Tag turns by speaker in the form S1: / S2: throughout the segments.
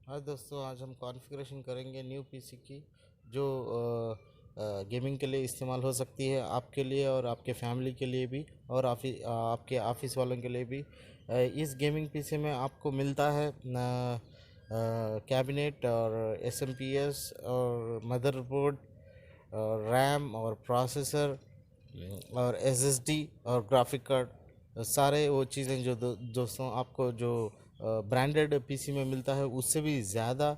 S1: हाँ दोस्तों, आज हम कॉन्फ़िगरेशन करेंगे न्यू पीसी की जो गेमिंग के लिए इस्तेमाल हो सकती है, आपके लिए और आपके फैमिली के लिए भी, और आपके ऑफिस वालों के लिए भी। इस गेमिंग पीसी में आपको मिलता है कैबिनेट और एसएमपीएस और मदरबोर्ड और रैम और प्रोसेसर और एसएसडी और ग्राफिक कार्ड। सारे वो चीज़ें जो दोस्तों आपको जो ब्रांडेड पीसी में मिलता है उससे भी ज़्यादा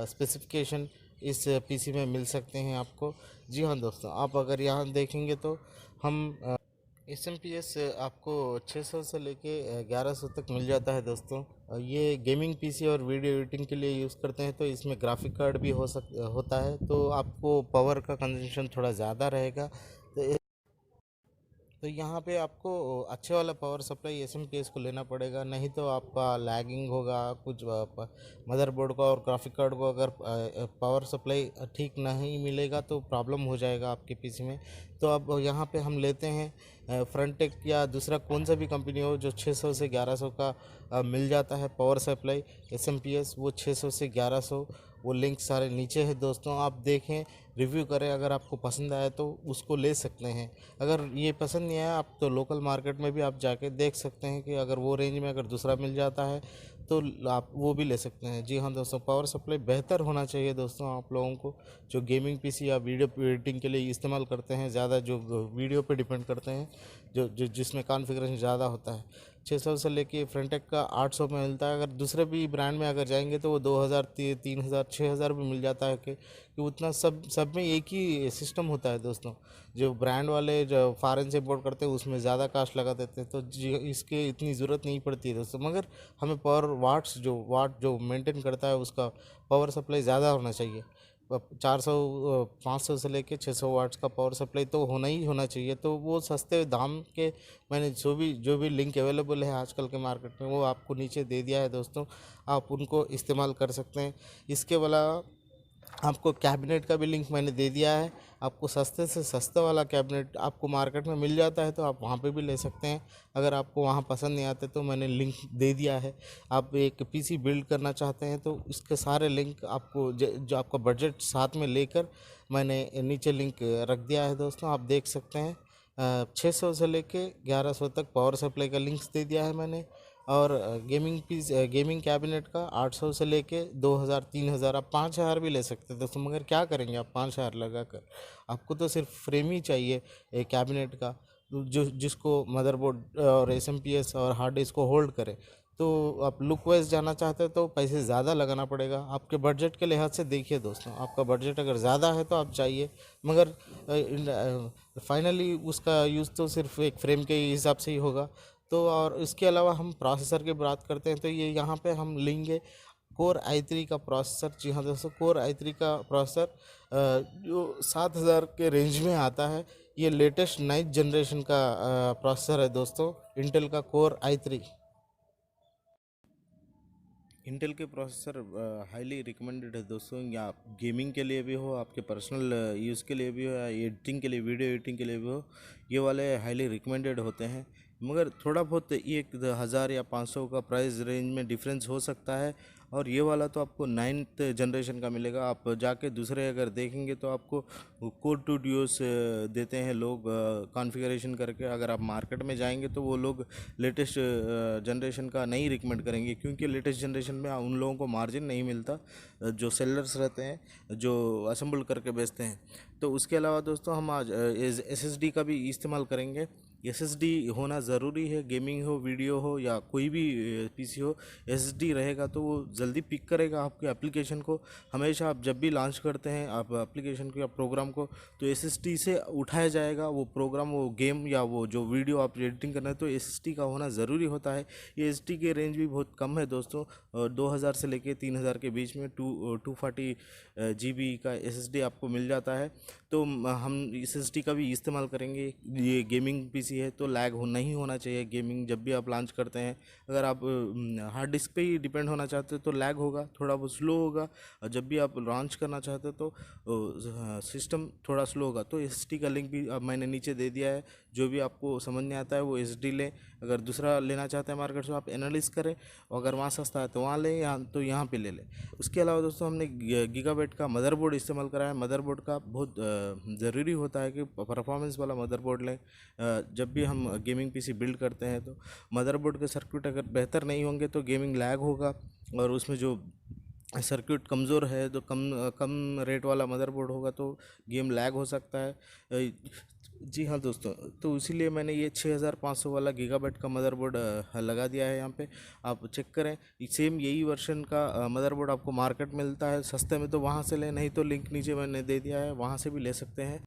S1: स्पेसिफिकेशन इस पीसी में मिल सकते हैं आपको। जी हाँ दोस्तों, आप अगर यहाँ देखेंगे तो हम एस एम पी एस आपको 600 से लेके 1100 तक मिल जाता है दोस्तों। ये गेमिंग पीसी और वीडियो एडिटिंग के लिए यूज़ करते हैं, तो इसमें ग्राफिक कार्ड भी होता है, तो आपको पावर का कंजम्पशन थोड़ा ज़्यादा रहेगा। तो यहाँ पे आपको अच्छे वाला पावर सप्लाई एसएमपीएस को लेना पड़ेगा, नहीं तो आपका लैगिंग होगा कुछ। मदरबोर्ड को और ग्राफिक कार्ड को अगर पावर सप्लाई ठीक नहीं मिलेगा तो प्रॉब्लम हो जाएगा आपके पीसी में। तो अब यहाँ पे हम लेते हैं फ्रंटेक या दूसरा कौन सा भी कंपनी हो जो 600 से 1100 का मिल जाता है पावर सप्लाई एसएमपीएस, वो 600 से 1100। वो लिंक सारे नीचे है दोस्तों, आप देखें, रिव्यू करें, अगर आपको पसंद आए तो उसको ले सकते हैं। अगर ये पसंद नहीं आया आप तो लोकल मार्केट में भी आप जाके देख सकते हैं कि अगर वो रेंज में अगर दूसरा मिल जाता है तो आप वो भी ले सकते हैं। जी हाँ दोस्तों, पावर सप्लाई बेहतर होना चाहिए दोस्तों आप लोगों को, जो गेमिंग पीसी या वीडियो एडिटिंग के लिए इस्तेमाल करते हैं, ज़्यादा जो वीडियो पे डिपेंड करते हैं, जो जो जिसमें कॉन्फ़िगरेशन ज़्यादा होता है। 600 से लेके फ्रंटेक का 800 में मिलता है। अगर दूसरे भी ब्रांड में अगर जाएंगे तो वो 2000, 3000, 6000 भी मिल जाता है कि उतना सब में एक ही सिस्टम होता है दोस्तों। जो ब्रांड वाले जो फॉरेन से इम्पोर्ट करते हैं उसमें ज़्यादा कास्ट लगा देते हैं, तो जी इसके इतनी ज़रूरत नहीं पड़ती है दोस्तों। मगर हमें पावर वाट जो मेंटेन करता है उसका पावर सप्लाई ज़्यादा होना चाहिए। 400 500 से लेके 600 वाट्स का पावर सप्लाई तो होना ही होना चाहिए। तो वो सस्ते दाम के मैंने जो भी लिंक अवेलेबल है आजकल के मार्केट में वो आपको नीचे दे दिया है दोस्तों, आप उनको इस्तेमाल कर सकते हैं। इसके अलावा आपको कैबिनेट का भी लिंक मैंने दे दिया है। आपको सस्ते से सस्ता वाला कैबिनेट आपको मार्केट में मिल जाता है, तो आप वहाँ पे भी ले सकते हैं। अगर आपको वहाँ पसंद नहीं आते तो मैंने लिंक दे दिया है। आप एक पीसी बिल्ड करना चाहते हैं तो इसके सारे लिंक आपको जो आपका बजट साथ में लेकर मैंने नीचे लिंक रख दिया है दोस्तों, आप देख सकते हैं। 600 से लेके 1100 तक पावर सप्लाई का लिंक्स दे दिया है मैंने। और गेमिंग कैबिनेट का 800 से लेके 2000, 3000, आप 5000 भी ले सकते हैं दोस्तों। मगर क्या करेंगे आप 5000 लगा कर? आपको तो सिर्फ फ्रेम ही चाहिए एक कैबिनेट का, जो जिसको मदरबोर्ड और एसएमपीएस और हार्ड डिस्क को होल्ड करे। तो आप लुक वाइज जाना चाहते हैं तो पैसे ज़्यादा लगाना पड़ेगा। आपके बजट के लिहाज से देखिए दोस्तों, आपका बजट अगर ज़्यादा है तो आप चाहिए, मगर फाइनली उसका यूज़ तो सिर्फ एक फ्रेम के हिसाब से ही होगा। तो और इसके अलावा हम प्रोसेसर की बात करते हैं तो ये यहाँ पे हम लेंगे कोर i3 का प्रोसेसर। जी हाँ दोस्तों, कोर i3 का प्रोसेसर जो 7000 के रेंज में आता है। ये लेटेस्ट 9th जनरेशन का प्रोसेसर है दोस्तों, इंटेल का कोर i3। इंटेल के प्रोसेसर हाईली रिकमेंडेड है दोस्तों, या आप गेमिंग के लिए भी हो, आपके पर्सनल यूज़ के लिए भी हो, या एडिटिंग के लिए, वीडियो एडिटिंग के लिए भी हो, ये वाले हाईली रिकमेंडेड होते हैं। मगर थोड़ा बहुत 1000 या 500 का प्राइस रेंज में डिफरेंस हो सकता है। और ये वाला तो आपको 9th जनरेशन का मिलेगा। आप जाके दूसरे अगर देखेंगे तो आपको कोड टू ड्यूस देते हैं लोग कॉन्फ़िगरेशन करके। अगर आप मार्केट में जाएंगे तो वो लोग लेटेस्ट जनरेशन का नहीं रिकमेंड करेंगे, क्योंकि लेटेस्ट जनरेशन में उन लोगों को मार्जिन नहीं मिलता जो सेलर्स रहते हैं, जो असेंबल करके बेचते हैं। तो उसके अलावा दोस्तों हम आज एसएसडी का भी इस्तेमाल करेंगे। एसएसडी होना ज़रूरी है, गेमिंग हो, वीडियो हो, या कोई भी पीसी हो, एसएसडी रहेगा तो वो जल्दी पिक करेगा आपके एप्लीकेशन को। हमेशा आप जब भी लॉन्च करते हैं आप एप्लीकेशन को या प्रोग्राम को, तो एसएसडी से उठाया जाएगा वो प्रोग्राम, वो गेम या वो जो वीडियो आप एडिटिंग करना है, तो एसएसडी का होना ज़रूरी होता है। ये एसएसडी के रेंज भी बहुत कम है दोस्तों, 2000 से लेके 3000 के बीच में 240 GB का एसएसडी आपको मिल जाता है। तो हम एसएसडी का भी इस्तेमाल करेंगे। ये गेमिंग पीसी है तो लैग नहीं होना चाहिए गेमिंग जब भी आप लॉन्च करते हैं। अगर आप हार्ड डिस्क पे ही डिपेंड होना चाहते हो तो लैग होगा, थोड़ा बहुत स्लो होगा। और जब भी आप लॉन्च करना चाहते हो तो सिस्टम थोड़ा स्लो होगा। तो एसएसडी का लिंक भी अब मैंने नीचे दे दिया है, जो भी आपको समझ में आता है वो एसडी लें। अगर दूसरा लेना चाहते हैं मार्केट से, आप एनालिस करें, और अगर वहाँ सस्ता है तो वहाँ लें, यहाँ तो यहाँ पे ले लें। उसके अलावा दोस्तों हमने गीगाबाइट का मदरबोर्ड इस्तेमाल करा है। मदरबोर्ड का बहुत ज़रूरी होता है कि परफॉर्मेंस वाला मदरबोर्ड लें। जब भी हम गेमिंग पीसी बिल्ड करते हैं तो मदरबोर्ड के सर्किट अगर बेहतर नहीं होंगे तो गेमिंग लैग होगा, और उसमें जो सर्किट कमज़ोर है तो कम कम रेट वाला मदरबोर्ड होगा तो गेम लैग हो सकता है। जी हाँ दोस्तों, तो इसीलिए मैंने ये 6500 वाला गीगाबाइट का मदरबोर्ड लगा दिया है यहाँ पे। आप चेक करें, सेम यही वर्जन का मदरबोर्ड आपको मार्केट में मिलता है सस्ते में, तो वहाँ से लें, नहीं तो लिंक नीचे मैंने दे दिया है, वहाँ से भी ले सकते हैं।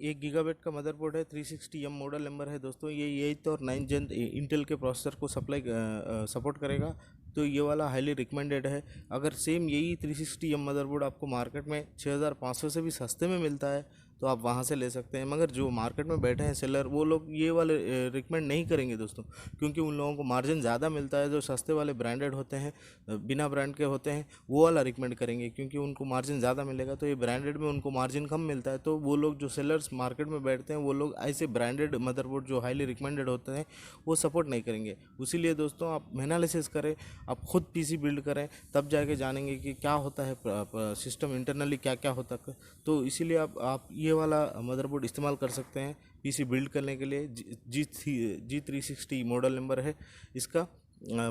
S1: 1 गीगाबाइट का मदरबोर्ड है, 360M मॉडल नंबर है दोस्तों। ये 8th और 9th जेन इंटेल के प्रोसेसर को सपोर्ट करेगा, तो ये वाला हाईली रिकमेंडेड है। अगर सेम यही 360M मदरबोर्ड आपको मार्केट में 6500 से भी सस्ते में मिलता है तो आप वहाँ से ले सकते हैं। मगर जो मार्केट में बैठे हैं सेलर, वो लोग ये वाले रिकमेंड नहीं करेंगे दोस्तों, क्योंकि उन लोगों को मार्जिन ज़्यादा मिलता है। जो सस्ते वाले ब्रांडेड होते हैं, बिना ब्रांड के होते हैं, वो वाला रिकमेंड करेंगे, क्योंकि उनको मार्जिन ज़्यादा मिलेगा। तो ये ब्रांडेड में उनको मार्जिन कम मिलता है, तो वो लोग जो सेलर्स मार्केट में बैठते हैं वो लोग ऐसे ब्रांडेड मदरबोर्ड जो हाईली रिकमेंडेड होते हैं वो सपोर्ट नहीं करेंगे। इसीलिए दोस्तों आप एनालिसिस करें, आप खुद पीसी बिल्ड करें, तब जाके जानेंगे कि क्या होता है सिस्टम इंटरनली क्या क्या होता है। तो इसीलिए आप ये वाला मदरबोर्ड इस्तेमाल कर सकते हैं पीसी बिल्ड करने के लिए। G360 मॉडल नंबर है इसका,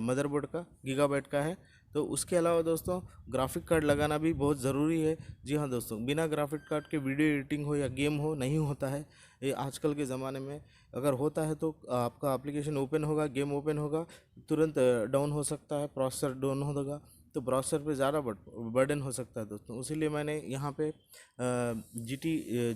S1: मदरबोर्ड का गीगाबाइट का है। तो उसके अलावा दोस्तों ग्राफिक कार्ड लगाना भी बहुत ज़रूरी है। जी हाँ दोस्तों, बिना ग्राफिक कार्ड के वीडियो एडिटिंग हो या गेम हो नहीं होता है ये आजकल के ज़माने में। अगर होता है तो आपका एप्लीकेशन ओपन होगा, गेम ओपन होगा, तुरंत डाउन हो सकता है, प्रोसेसर डाउन होगा, तो प्रोसेसर पे ज़्यादा बर्डन हो सकता है दोस्तों। इसीलिए मैंने यहाँ पे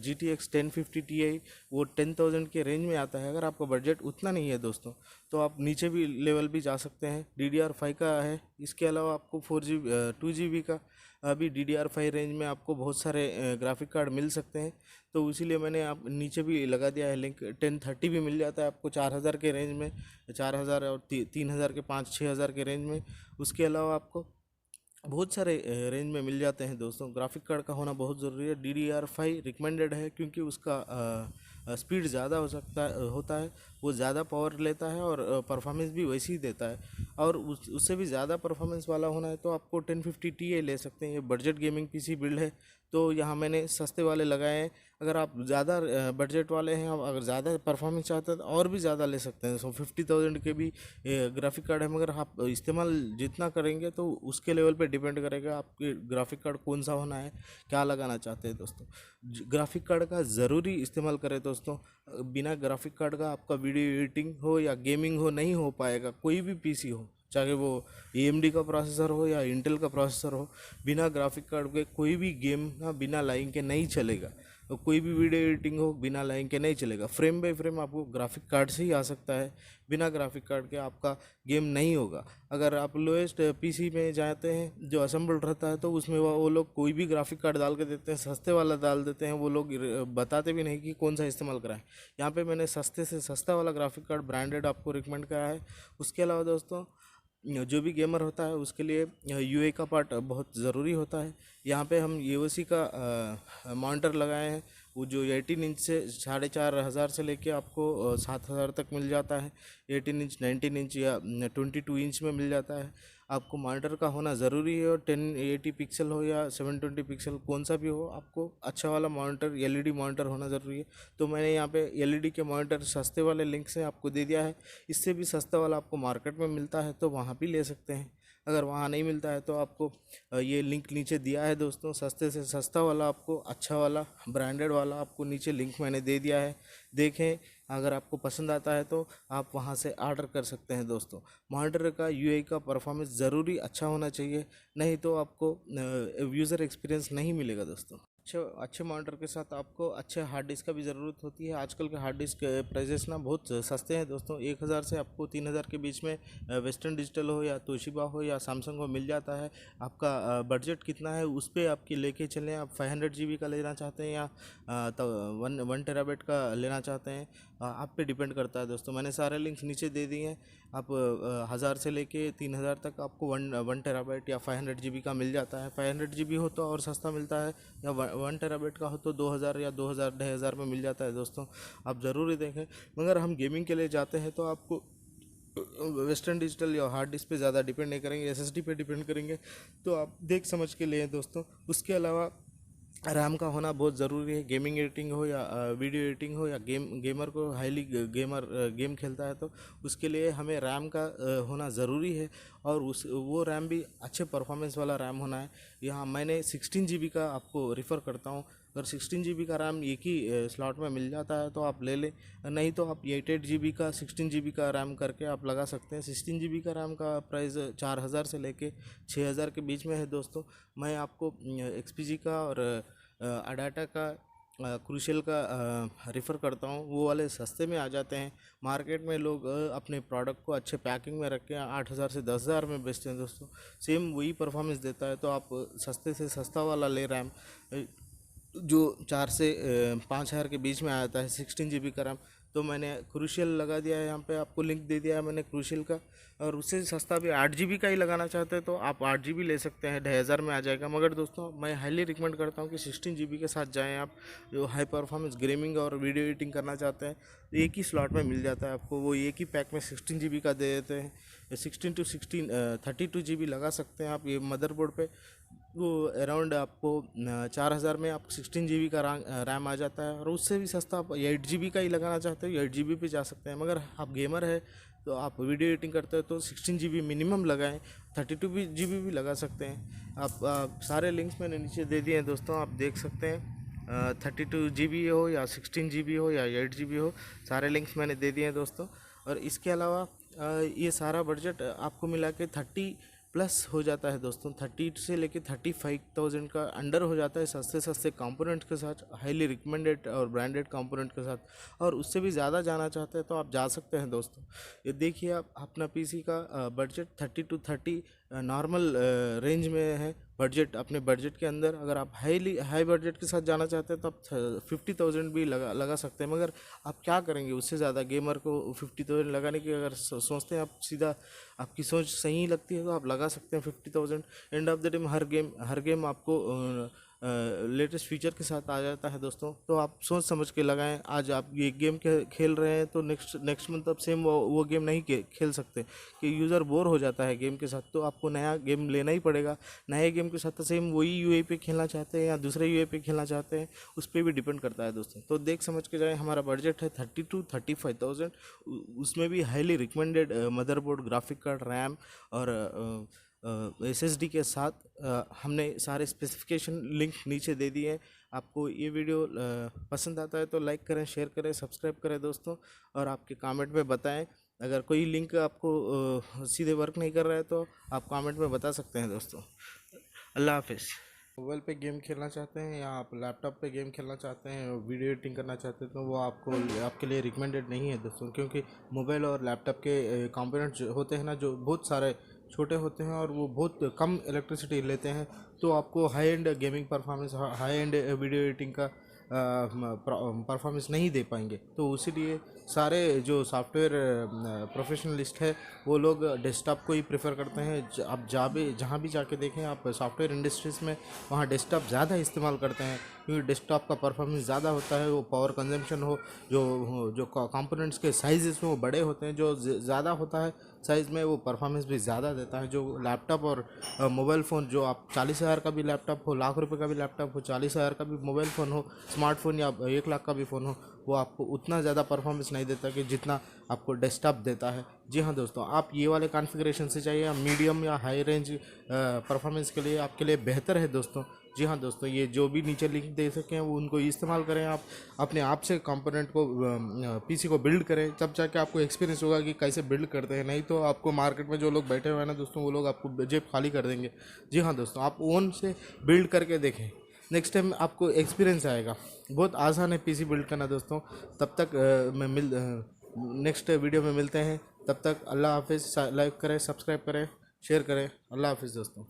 S1: GTX 1050 Ti वो 10,000 के रेंज में आता है। अगर आपका बजट उतना नहीं है दोस्तों तो आप नीचे भी लेवल भी जा सकते हैं। DDR5 का है। इसके अलावा आपको 4GB 2GB का अभी DDR5 रेंज में आपको बहुत सारे ग्राफिक कार्ड मिल सकते हैं। तो इसीलिए मैंने आप नीचे भी लगा दिया है लिंक। 1030 भी मिल जाता है आपको 4000 के रेंज में, 4000 और 3000 के 5-6 हज़ार के रेंज में। उसके अलावा आपको बहुत सारे रेंज में मिल जाते हैं दोस्तों। ग्राफिक कार्ड का होना बहुत ज़रूरी है। DDR5 रिकमेंडेड है, क्योंकि उसका स्पीड ज़्यादा होता है, वो ज़्यादा पावर लेता है और परफॉर्मेंस भी वैसी ही देता है। और उससे भी ज़्यादा परफॉर्मेंस वाला होना है तो आपको 1050 Ti ले सकते हैं। ये बजट गेमिंग पीसी बिल्ड है, तो यहाँ मैंने सस्ते वाले लगाए हैं। अगर आप ज़्यादा बजट वाले हैं, आप अगर ज़्यादा परफॉर्मेंस चाहते हैं तो और भी ज़्यादा ले सकते हैं। 50,000 के भी ग्राफिक कार्ड है, मगर आप इस्तेमाल जितना करेंगे तो उसके लेवल पे डिपेंड करेगा आपके ग्राफिक कार्ड कौन सा होना है, क्या लगाना चाहते हैं दोस्तों। ग्राफिक कार्ड का ज़रूरी इस्तेमाल करें दोस्तों। बिना ग्राफिक कार्ड का आपका वीडियो एडिटिंग हो या गेमिंग हो नहीं हो पाएगा। कोई भी पीसी हो, चाहे वो AMD का प्रोसेसर हो या इंटेल का प्रोसेसर हो, बिना ग्राफिक कार्ड के कोई भी गेम ना बिना लाइन के नहीं चलेगा। तो कोई भी वीडियो एडिटिंग हो बिना लाइन के नहीं चलेगा। फ्रेम बाय फ्रेम आपको ग्राफिक कार्ड से ही आ सकता है, बिना ग्राफिक कार्ड के आपका गेम नहीं होगा। अगर आप लोएस्ट पीसी में जाते हैं जो असेंबल्ड रहता है, तो उसमें वो लोग कोई भी ग्राफिक कार्ड डाल के देते हैं, सस्ते वाला डाल देते हैं। वो लोग बताते भी नहीं कि कौन सा इस्तेमाल कराएं। यहाँ पे मैंने सस्ते से सस्ता वाला ग्राफिक कार्ड ब्रांडेड आपको रिकमेंड करा है। उसके अलावा दोस्तों जो भी गेमर होता है उसके लिए यूए का पार्ट बहुत ज़रूरी होता है। यहाँ पे हम यूएसी का मॉनिटर लगाए हैं, वो जो 18 इंच से 4,500 से लेके आपको 7,000 तक मिल जाता है। 18 इंच, 19 इंच या 22 इंच में मिल जाता है। आपको मॉनिटर का होना ज़रूरी है, और 1080 पिक्सल हो या 720 पिक्सल कौन सा भी हो, आपको अच्छा वाला मॉनिटर एलईडी मॉनिटर होना ज़रूरी है। तो मैंने यहाँ पे एलईडी के मॉनिटर सस्ते वाले लिंक से आपको दे दिया है। इससे भी सस्ता वाला आपको मार्केट में मिलता है तो वहाँ भी ले सकते हैं। अगर वहाँ नहीं मिलता है तो आपको ये लिंक नीचे दिया है दोस्तों। सस्ते से सस्ता वाला आपको, अच्छा वाला ब्रांडेड वाला आपको नीचे लिंक मैंने दे दिया है, देखें। अगर आपको पसंद आता है तो आप वहाँ से ऑर्डर कर सकते हैं दोस्तों। मॉनिटर का यूआई का परफॉर्मेंस ज़रूरी अच्छा होना चाहिए, नहीं तो आपको यूज़र एक्सपीरियंस नहीं मिलेगा दोस्तों। अच्छे मॉनिटर के साथ आपको अच्छे हार्ड डिस्क का भी ज़रूरत होती है। आजकल के हार्ड डिस्क प्राइजेस ना बहुत सस्ते हैं दोस्तों। 1,000 से आपको 3,000 के बीच में वेस्टर्न डिजिटल हो या तोशिबा हो या सैमसंग हो मिल जाता है। आपका बजट कितना है उस पर आपकी लेके चलें। आप 500 GB का लेना चाहते हैं या तो 1 टेराबाइट का लेना चाहते हैं, आप पे डिपेंड करता है दोस्तों। मैंने सारे लिंक्स नीचे दे दिए हैं। आप 1000 से लेके 3000 तक आपको 1 टेराबाइट या 500 GB का मिल जाता है। 500 GB हो तो और सस्ता मिलता है, या 1 टेराबाइट का हो तो 2000 या 2000 2500 में मिल जाता है दोस्तों। आप ज़रूर देखें। मगर हम गेमिंग के लिए जाते हैं तो आपको वेस्टर्न डिजिटल या हार्ड डिस्क पे ज़्यादा डिपेंड नहीं करेंगे, एसएसडी पे डिपेंड करेंगे। तो आप देख समझ के लें दोस्तों। उसके अलावा रैम का होना बहुत ज़रूरी है। गेमिंग एडिटिंग हो या वीडियो एडिटिंग हो या गेमर को हाईली गेम खेलता है तो उसके लिए हमें रैम का होना ज़रूरी है। और उस वो रैम भी अच्छे परफॉर्मेंस वाला रैम होना है। यहाँ मैंने 16 GB का आपको रिफ़र करता हूँ। अगर 16 GB का रैम एक ही स्लॉट में मिल जाता है तो आप ले लें, नहीं तो आप 8 GB का 16 GB का रैम करके आप लगा सकते हैं। 16 GB का रैम का प्राइस 4000 से लेके 6000 के बीच में है दोस्तों। मैं आपको XPG का और अडाटा का क्रूशियल का रिफ़र करता हूँ। वो वाले सस्ते में आ जाते हैं। मार्केट में लोग अपने प्रोडक्ट को अच्छे पैकिंग में रख के 8000 से 10000 में बेचते हैं दोस्तों। सेम वही परफॉर्मेंस देता है। तो आप सस्ते से सस्ता वाला ले रैम जो 4 से 5000 के बीच में आता है 16 GB का रैम। तो मैंने क्रूशियल लगा दिया है, यहाँ पे आपको लिंक दे दिया है मैंने क्रूशियल का। और उससे सस्ता भी 8 GB का ही लगाना चाहते हैं तो आप 8 GB ले सकते हैं, 2500 में आ जाएगा। मगर दोस्तों मैं हाईली रिकमेंड करता हूँ कि 16 GB के साथ जाएँ आप, जो हाई परफॉर्मेंस गेमिंग और वीडियो एडिटिंग करना चाहते हैं। एक ही स्लॉट में मिल जाता है आपको, वो एक ही पैक में 16 GB का दे देते हैं। 32 GB लगा सकते हैं आप ये मदरबोर्ड पे। वो अराउंड आपको 4000 में आपको 16 GB का रैम आ जाता है। और उससे भी सस्ता आप 8 GB का ही लगाना चाहते हो 8 GB पे जा सकते हैं। मगर आप गेमर है तो आप वीडियो एडिटिंग करते हो तो 16 GB मिनिमम लगाएं। 32 GB भी लगा सकते हैं आप सारे लिंक्स मैंने नीचे दे दिए हैं दोस्तों, आप देख सकते हैं। 32 GB हो या 16 GB हो या 8 GB हो, सारे लिंक्स मैंने दे दिए हैं दोस्तों। और इसके अलावा ये सारा बजट आपको मिला के 30 प्लस हो जाता है दोस्तों। 30 से लेके 35,000 का अंडर हो जाता है सस्ते सस्ते कंपोनेंट के साथ, हाईली रिकमेंडेड और ब्रांडेड कंपोनेंट के साथ। और उससे भी ज़्यादा जाना चाहते हैं तो आप जा सकते हैं दोस्तों। ये देखिए आप अपना पीसी का बजट 30 to 30 नॉर्मल रेंज में है। बजट अपने बजट के अंदर अगर आप हाई बजट के साथ जाना चाहते हैं तो आप 50,000 भी लगा सकते हैं। मगर आप क्या करेंगे उससे ज़्यादा, गेमर को 50,000 लगाने की अगर सोचते हैं आप, सीधा आपकी सोच सही लगती है तो आप लगा सकते हैं 50,000। End of the day her game आपको लेटेस्ट फीचर के साथ आ जाता है दोस्तों। तो आप सोच समझ के लगाएं। आज आप ये गेम खेल रहे हैं तो नेक्स्ट मंथ आप सेम वो गेम नहीं खेल सकते कि यूज़र बोर हो जाता है गेम के साथ। तो आपको नया गेम लेना ही पड़ेगा। नए गेम के साथ तो सेम वही यूआई पे खेलना चाहते हैं या दूसरे यूआई पे खेलना चाहते हैं, उस पर भी डिपेंड करता है दोस्तों। तो देख समझ के जाए। हमारा बजट है 30 to 35,000। उसमें भी highly recommended motherboard, graphic card, RAM और SSD के साथ हमने सारे स्पेसिफिकेशन लिंक नीचे दे दिए हैं। आपको ये वीडियो पसंद आता है तो लाइक करें, शेयर करें, सब्सक्राइब करें दोस्तों। और आपके कमेंट में बताएं। अगर कोई लिंक आपको सीधे वर्क नहीं कर रहा है तो आप कमेंट में बता सकते हैं दोस्तों। अल्लाह हाफिज़। मोबाइल पे गेम खेलना चाहते हैं या आप लैपटॉप पे गेम खेलना चाहते हैं और वीडियो एडिटिंग करना चाहते हैं तो वो आपके लिए रिकमेंडेड नहीं है दोस्तों। क्योंकि मोबाइल और लैपटॉप के कंपोनेंट्स होते हैं ना, जो बहुत सारे छोटे होते हैं और वो बहुत कम इलेक्ट्रिसिटी लेते हैं। तो आपको high and gaming performance, high and video editing का परफॉर्मेंस नहीं दे पाएंगे। तो इसीलिए सारे जो सॉफ्टवेयर प्रोफेशनलिस्ट है वो लोग डेस्कटॉप को ही प्रेफर करते हैं। आप जहाँ भी जाके देखें आप सॉफ्टवेयर इंडस्ट्रीज़ में, वहाँ डेस्कटॉप ज़्यादा इस्तेमाल करते हैं। क्योंकि डेस्कटॉप का परफॉर्मेंस ज़्यादा होता है, वो पावर कंजम्पशन हो, जो कंपोनेंट्स के साइज़ में वो बड़े होते हैं, जो ज़्यादा होता है साइज़ में, वो परफॉर्मेंस भी ज़्यादा देता है। जो लैपटॉप और मोबाइल फ़ोन, जो आप 40,000 का भी लैपटॉप हो, लाख रुपए का भी लैपटॉप हो, 40,000 का भी मोबाइल फ़ोन हो, स्मार्टफोन या 1 लाख का भी फ़ोन हो, वो आपको उतना ज़्यादा परफॉर्मेंस नहीं देता कि जितना आपको डेस्कटॉप देता है। जी हाँ दोस्तों, आप ये वाले कॉन्फ़िगरेशन से चाहिए, मीडियम या हाई रेंज परफॉर्मेंस के लिए आपके लिए बेहतर है दोस्तों। जी हाँ दोस्तों, ये जो भी नीचे लिंक दे सकें वो उनको इस्तेमाल करें। आप अपने आप से कंपोनेंट को, पीसी को बिल्ड करें, तब जाके आपको एक्सपीरियंस होगा कि कैसे बिल्ड करते हैं। नहीं तो आपको मार्केट में जो लोग बैठे हुए हैं ना दोस्तों, वो लोग आपको जेब खाली कर देंगे। जी हाँ दोस्तों, आप ओन से बिल्ड करके देखें, नेक्स्ट टाइम आपको एक्सपीरियंस आएगा। बहुत आसान है पीसी बिल्ड करना दोस्तों। तब तक नेक्स्ट वीडियो में मिलते हैं। तब तक अल्लाह हाफिज़। लाइक करें, सब्सक्राइब करें, शेयर करें। अल्लाह हाफिज़ दोस्तों।